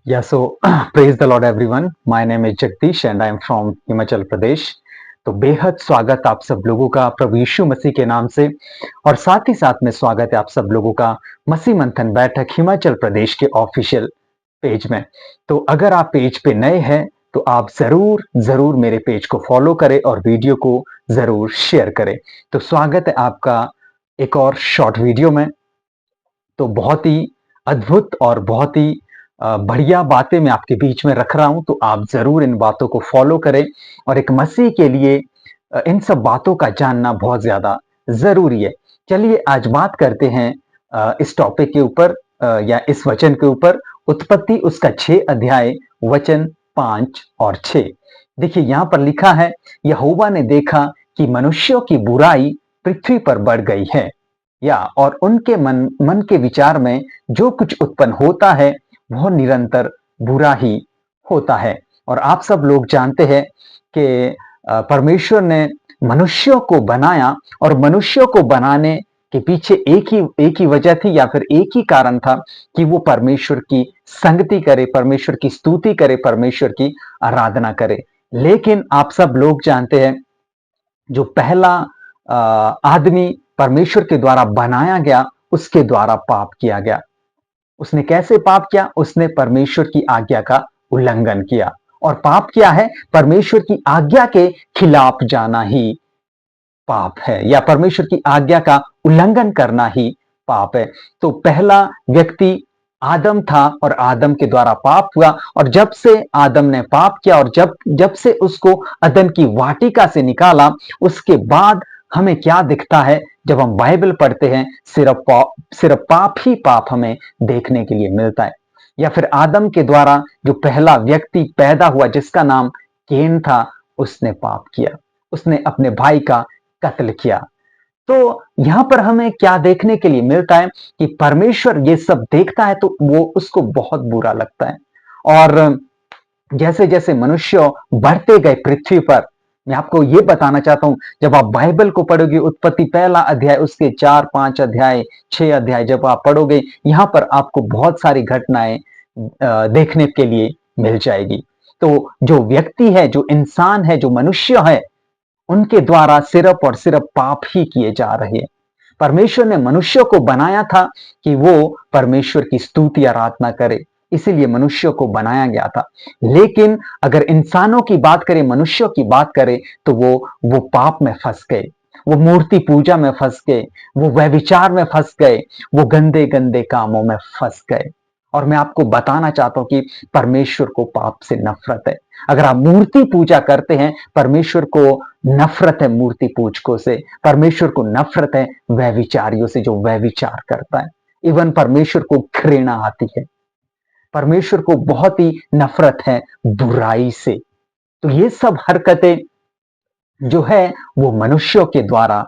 Yeah, so praise the Lord everyone. My name is Jagdish and I am from Himachal Pradesh. तो बेहद स्वागत आप सब लोगों का प्रभु यीशु मसीह के नाम से और साथ ही साथ में स्वागत है आप सब लोगों का मसीह मंथन बैठक हिमाचल प्रदेश के ऑफिशियल पेज में। तो अगर आप पेज पे नए हैं तो आप जरूर जरूर मेरे पेज को फॉलो करें और वीडियो को जरूर शेयर करें। तो स्वागत है आपका एक और शॉर्ट वीडियो में। तो बहुत ही अद्भुत और बहुत ही बढ़िया बातें मैं आपके बीच में रख रहा हूं, तो आप जरूर इन बातों को फॉलो करें और एक मसीह के लिए इन सब बातों का जानना बहुत ज्यादा जरूरी है। चलिए आज बात करते हैं इस टॉपिक के ऊपर या इस वचन के ऊपर। उत्पत्ति उसका 6 अध्याय वचन 5 और 6। देखिए यहां पर लिखा है, यहोवा ने देखा कि मनुष्यों की बुराई पृथ्वी पर बढ़ गई है या और उनके मन के विचार में जो कुछ उत्पन्न होता है वह निरंतर बुरा ही होता है। और आप सब लोग जानते हैं कि परमेश्वर ने मनुष्यों को बनाया और मनुष्यों को बनाने के पीछे एक ही वजह थी या फिर एक ही कारण था कि वो परमेश्वर की संगति करे, परमेश्वर की स्तुति करे, परमेश्वर की आराधना करे। लेकिन आप सब लोग जानते हैं जो पहला आदमी परमेश्वर के द्वारा बनाया गया उसके द्वारा पाप किया गया। उसने कैसे पाप किया? उसने परमेश्वर की आज्ञा का उल्लंघन किया। और पाप क्या है? परमेश्वर की आज्ञा के खिलाफ जाना ही पाप है या परमेश्वर की आज्ञा का उल्लंघन करना ही पाप है। तो पहला व्यक्ति आदम था और आदम के द्वारा पाप हुआ। और जब से आदम ने पाप किया और जब जब से उसको अदन की वाटिका से निकाला, उसके बाद हमें क्या दिखता है? जब हम बाइबल पढ़ते हैं सिर्फ पाप ही पाप हमें देखने के लिए मिलता है। या फिर आदम के द्वारा जो पहला व्यक्ति पैदा हुआ जिसका नाम केन था, उसने पाप किया, उसने अपने भाई का कत्ल किया। तो यहां पर हमें क्या देखने के लिए मिलता है कि परमेश्वर ये सब देखता है तो वो उसको बहुत बुरा लगता है। और जैसे जैसे मनुष्य बढ़ते गए पृथ्वी पर, मैं आपको ये बताना चाहता हूं, जब आप बाइबल को पढ़ोगे, उत्पत्ति पहला अध्याय, उसके 4-5 अध्याय, 6 अध्याय जब आप पढ़ोगे, यहां पर आपको बहुत सारी घटनाएं देखने के लिए मिल जाएगी। तो जो व्यक्ति है, जो इंसान है, जो मनुष्य है, उनके द्वारा सिर्फ और सिर्फ पाप ही किए जा रहे हैं। परमेश्वर ने मनुष्य को बनाया था कि वो परमेश्वर की स्तुति आराधना करे, इसीलिए मनुष्य को बनाया गया था। लेकिन अगर इंसानों की बात करें, मनुष्यों की बात करें, तो वो पाप में फंस गए, वो मूर्ति पूजा में फंस गए, वो व्यभिचार में फंस गए, वो गंदे गंदे कामों में फंस गए। और मैं आपको बताना चाहता हूं कि परमेश्वर को पाप से नफरत है। अगर आप मूर्ति पूजा करते हैं, परमेश्वर को नफरत है मूर्ति पूजकों से, परमेश्वर को नफरत है व्यभिचारियों से जो व्यभिचार करता है। इवन परमेश्वर को घृणा आती है, परमेश्वर को बहुत ही नफरत है बुराई से। तो ये सब हरकतें जो है वो मनुष्यों के द्वारा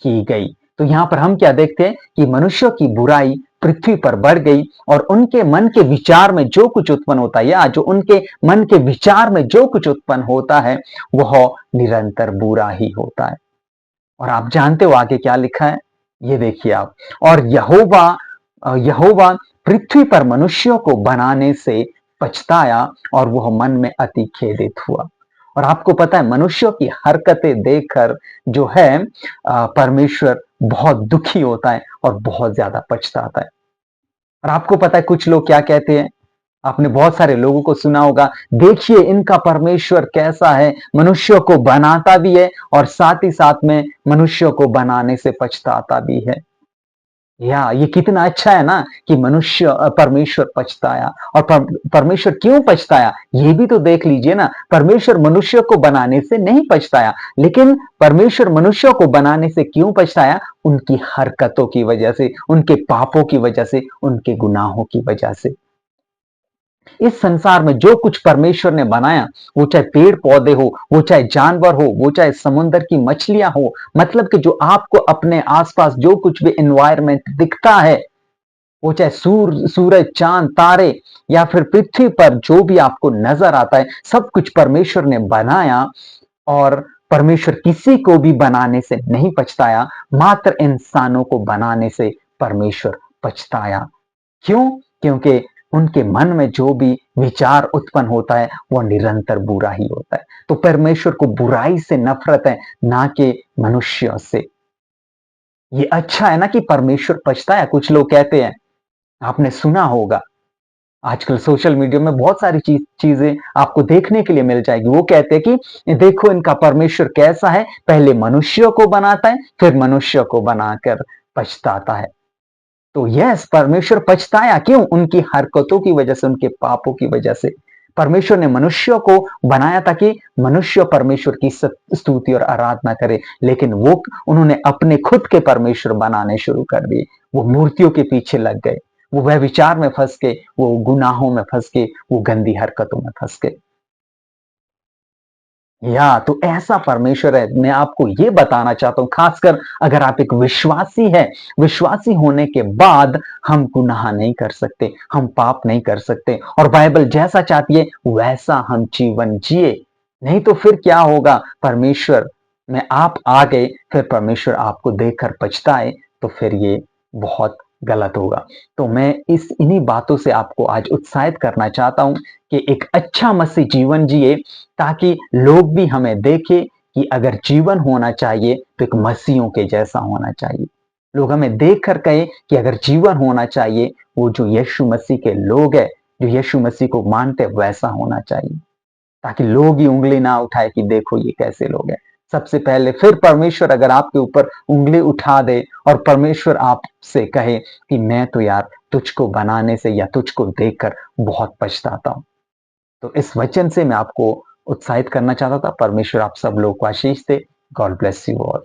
की गई। तो यहां पर हम क्या देखते हैं कि मनुष्यों की बुराई पृथ्वी पर बढ़ गई और उनके मन के विचार में जो कुछ उत्पन्न होता है या जो उनके मन के विचार में जो कुछ उत्पन्न होता है वह निरंतर बुरा ही होता है। और आप जानते हो आगे क्या लिखा है? ये देखिए आप। और यहोवा पृथ्वी पर मनुष्यों को बनाने से पछताया और वह मन में अति खेदित हुआ। और आपको पता है मनुष्यों की हरकतें देखकर जो है परमेश्वर बहुत दुखी होता है और बहुत ज्यादा पछताता है। और आपको पता है कुछ लोग क्या कहते हैं? आपने बहुत सारे लोगों को सुना होगा, देखिए इनका परमेश्वर कैसा है, मनुष्यों को बनाता भी है और साथ ही साथ में मनुष्यों को बनाने से पछताता भी है। या ये कितना अच्छा है ना कि परमेश्वर पछताया। और परमेश्वर क्यों पछताया ये भी तो देख लीजिए ना। परमेश्वर मनुष्य को बनाने से नहीं पछताया, लेकिन परमेश्वर मनुष्यों को बनाने से क्यों पछताया? उनकी हरकतों की वजह से, उनके पापों की वजह से, उनके गुनाहों की वजह से। इस संसार में जो कुछ परमेश्वर ने बनाया, वो चाहे पेड़ पौधे हो, वो चाहे जानवर हो, वो चाहे समुद्र की मछलियां हो, मतलब कि जो आपको अपने आसपास जो कुछ भी एनवायरमेंट दिखता है, वो चाहे सूरज, चांद, तारे या फिर पृथ्वी पर जो भी आपको नजर आता है, सब कुछ परमेश्वर ने बनाया। और परमेश्वर किसी को भी बनाने से नहीं पछताया, मात्र इंसानों को बनाने से परमेश्वर पछताया। क्यों? क्योंकि उनके मन में जो भी विचार उत्पन्न होता है वो निरंतर बुरा ही होता है। तो परमेश्वर को बुराई से नफरत है, ना कि मनुष्यों से। ये अच्छा है ना कि परमेश्वर पछताया। कुछ लोग कहते हैं, आपने सुना होगा, आजकल सोशल मीडिया में बहुत सारी चीजें आपको देखने के लिए मिल जाएगी। वो कहते हैं कि देखो इनका परमेश्वर कैसा है, पहले मनुष्यों को बनाता है फिर मनुष्य को बनाकर पछताता है। तो यस, परमेश्वर पछताया क्यों? उनकी हरकतों की वजह से, उनके पापों की वजह से। परमेश्वर ने मनुष्य को बनाया ताकि मनुष्य परमेश्वर की स्तुति और आराधना करे, लेकिन वो उन्होंने अपने खुद के परमेश्वर बनाने शुरू कर दिए। वो मूर्तियों के पीछे लग गए, वो व्यभिचार में फंस गए, वो गुनाहों में फंस गए, वो गंदी हरकतों में फंस गए। या तो ऐसा परमेश्वर है। मैं आपको ये बताना चाहता हूं, खासकर अगर आप एक विश्वासी है, विश्वासी होने के बाद हम गुनाह नहीं कर सकते, हम पाप नहीं कर सकते, और बाइबल जैसा चाहती है वैसा हम जीवन जिए। नहीं तो फिर क्या होगा, परमेश्वर में आप आ गए, फिर परमेश्वर आपको देखकर पछताए, तो फिर ये बहुत गलत होगा। तो मैं इन्हीं बातों से आपको आज उत्साहित करना चाहता हूं कि एक अच्छा मसीह जीवन जिए, ताकि लोग भी हमें देखें कि अगर जीवन होना चाहिए तो एक मसीहों के जैसा होना चाहिए। लोग हमें देखकर कहें कि अगर जीवन होना चाहिए, वो जो यीशु मसीह के लोग हैं, जो यीशु मसीह को मानते हैं, वैसा होना चाहिए, ताकि लोग ही उंगली ना उठाए कि देखो ये कैसे लोग हैं। सबसे पहले फिर परमेश्वर अगर आपके ऊपर उंगली उठा दे और परमेश्वर आपसे कहे कि मैं तो यार तुझको बनाने से या तुझको देखकर बहुत पछताता हूं। तो इस वचन से मैं आपको उत्साहित करना चाहता था। परमेश्वर आप सब लोग को आशीष दे। God bless you all.